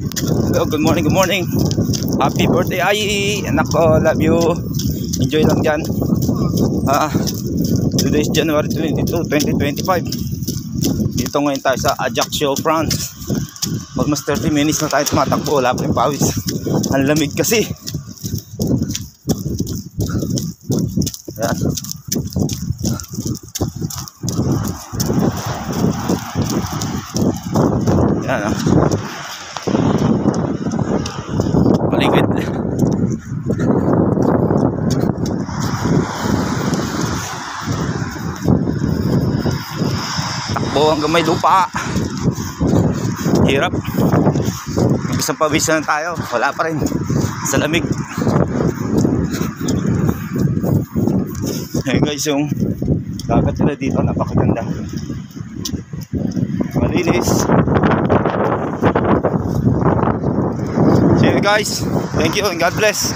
Hello, good morning, good morning. Happy birthday, Ai. Anak ko, love you. Enjoy lang dyan. Today is January 22, 2025. Dito ngayon tayo sa Ajaccio, France. Almost 30 minutes na tayo tumatakbo. Wala pa yung pawis. Ang lamig kasi. Ayan. Ayan, paligid. Takbo hanggang may lupa. Hirap. Isang pawis na tayo. Wala pa rin. Sa lamig. Hey guys, yung dagat nila dito napakaganda. Malinis. See you guys. Thank you and God bless.